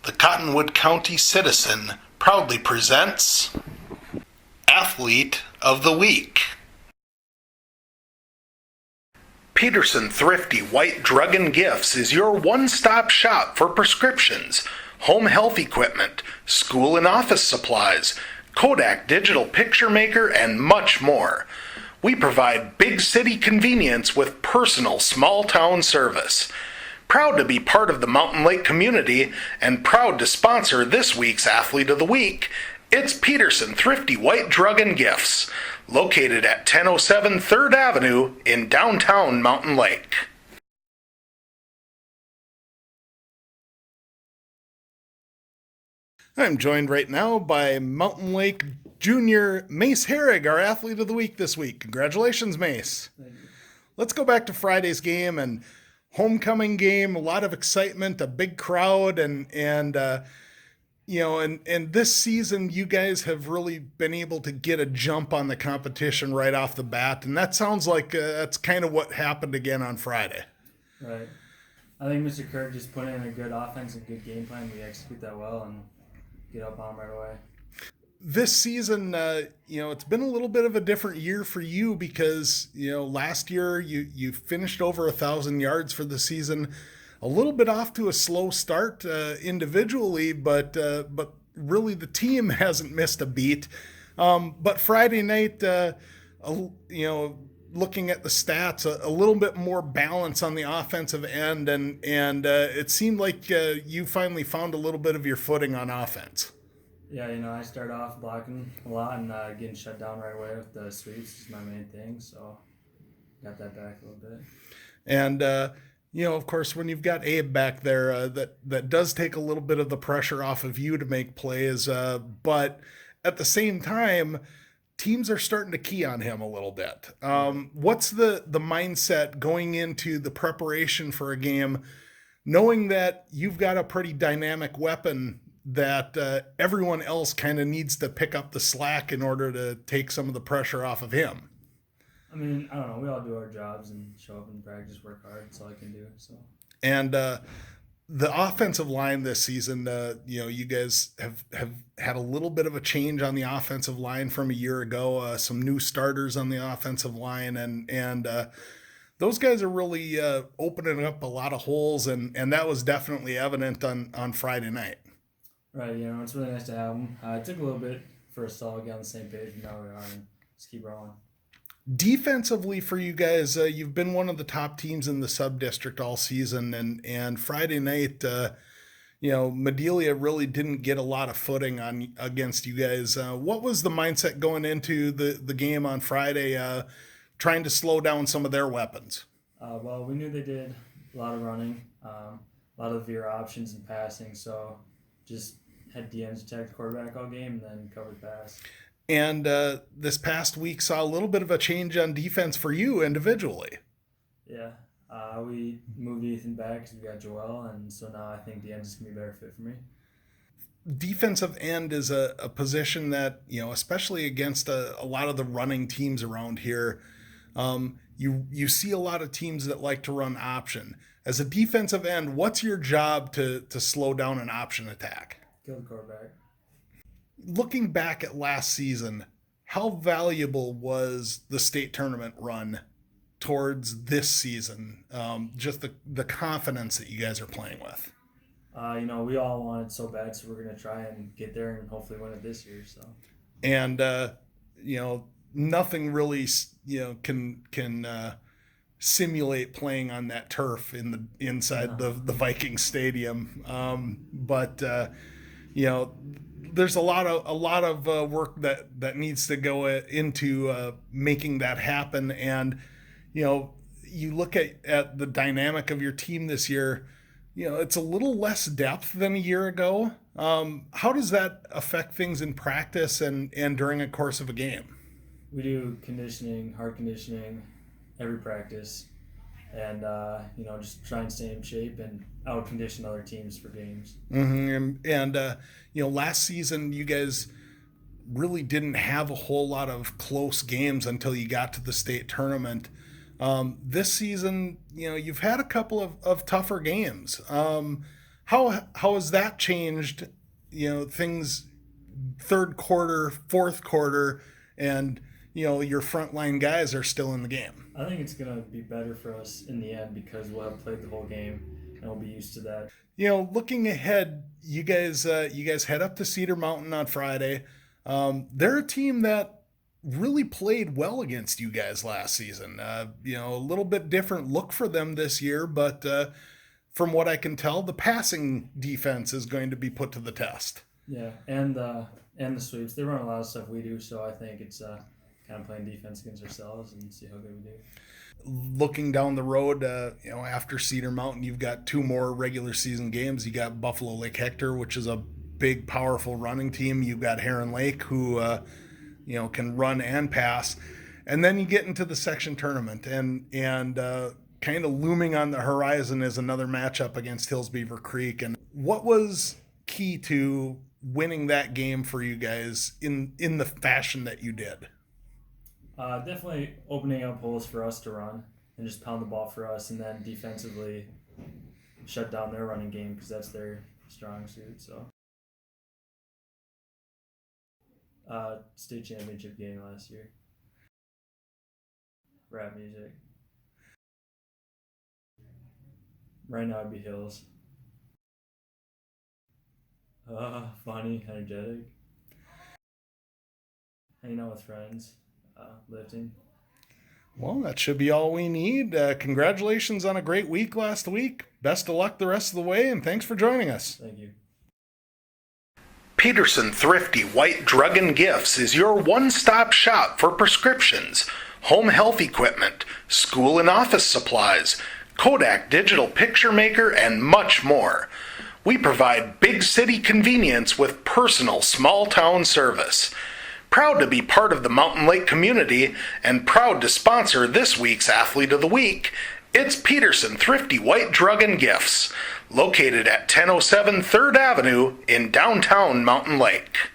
The Cottonwood County Citizen proudly presents Athlete of the Week. Peterson Thrifty White Drug and Gifts is your one-stop shop for prescriptions, home health equipment, school and office supplies, Kodak digital picture maker, and much more. We provide big city convenience with personal small-town service. Proud to be part of the Mountain Lake community and proud to sponsor this week's Athlete of the Week, it's Peterson Thrifty White Drug and Gifts, located at 1007 3rd Avenue in downtown Mountain Lake. I'm joined right now by Mountain Lake Junior Mace Herrig, our Athlete of the Week this week. Congratulations, Mace. Thank you. Let's go back to Friday's game and homecoming game, a lot of excitement, a big crowd, and this season you guys have really been able to get a jump on the competition right off the bat, and that sounds like that's kind of what happened again on Friday. Right. I think Mr. Kirk just put in a good offense and good game plan. We execute that well and get up on him right away. This season, it's been a little bit of a different year for you because, last year you finished over 1,000 yards for the season, a little bit off to a slow start individually, but really the team hasn't missed a beat. But Friday night, looking at the stats, a little bit more balance on the offensive end, and it seemed like you finally found a little bit of your footing on offense. Yeah, I start off blocking a lot and getting shut down right away with the sweeps is my main thing, so got that back a little bit. And, of course, when you've got Abe back there, that does take a little bit of the pressure off of you to make plays, but at the same time, teams are starting to key on him a little bit. What's the mindset going into the preparation for a game, knowing that you've got a pretty dynamic weapon that everyone else kind of needs to pick up the slack in order to take some of the pressure off of him? I mean, I don't know. We all do our jobs and show up and practice, work hard. That's all I can do. So. And the offensive line this season, you guys have had a little bit of a change on the offensive line from a year ago. Some new starters on the offensive line, and those guys are really opening up a lot of holes, and that was definitely evident on Friday night. Right, it's really nice to have them. It took a little bit for us to all get on the same page, but now we are, and just keep rolling. Defensively for you guys, you've been one of the top teams in the sub-district all season, and Friday night, Madelia really didn't get a lot of footing against you guys. What was the mindset going into the game on Friday, trying to slow down some of their weapons? Well, we knew they did a lot of running, a lot of veer options and passing, so just had DNs attack the quarterback all game and then covered pass. And this past week saw a little bit of a change on defense for you individually. Yeah, we moved Ethan back because we got Joel, and so now I think the end is going to be a better fit for me. Defensive end is a position that, especially against a lot of the running teams around here, you see a lot of teams that like to run option. As a defensive end, what's your job to slow down an option attack? Kill the quarterback. Looking back at last season, how valuable was the state tournament run towards this season? Just the confidence that you guys are playing with. We all want it so bad, so we're going to try and get there and hopefully win it this year. So. And, nothing really, can simulate playing on that turf inside the Viking Stadium. But there's a lot of work that needs to go into making that happen. And, you look at the dynamic of your team this year, it's a little less depth than a year ago. How does that affect things in practice and during a course of a game? We do conditioning, hard conditioning, every practice, and just try and stay in shape and out condition other teams for games. Mm-hmm. And last season you guys really didn't have a whole lot of close games until you got to the state tournament. This season, you've had a couple of tougher games. How has that changed? Things third quarter, fourth quarter, and your frontline guys are still in the game. I think it's gonna be better for us in the end because we'll have played the whole game and we'll be used to that. Looking ahead, you guys head up to Cedar Mountain on Friday. They're a team that really played well against you guys last season. A little bit different look for them this year, but from what I can tell, the passing defense is going to be put to the test. Yeah, and the sweeps. They run a lot of stuff we do, so I think it's kind of playing defense against ourselves and see how good we do. Looking down the road, after Cedar Mountain, you've got two more regular season games. You got Buffalo Lake Hector, which is a big, powerful running team. You've got Heron Lake, who can run and pass, and then you get into the section tournament, and kind of looming on the horizon is another matchup against Hills Beaver Creek. And what was key to winning that game for you guys in the fashion that you did? Definitely opening up holes for us to run and just pound the ball for us, and then defensively shut down their running game because that's their strong suit. So, state championship game last year. Rap music. Right now it'd be Hills. Funny, energetic. Hanging out with friends. Lifting. Well, that should be all we need. Congratulations on a great week last week. Best of luck the rest of the way, and thanks for joining us. Thank you. Peterson Thrifty White Drug and Gifts is your one-stop shop for prescriptions, home health equipment, school and office supplies, Kodak digital picture maker, and much more. We provide big city convenience with personal small-town service. Proud to be part of the Mountain Lake community and proud to sponsor this week's Athlete of the Week, it's Peterson Thrifty White Drug and Gifts, located at 1007 3rd Avenue in downtown Mountain Lake.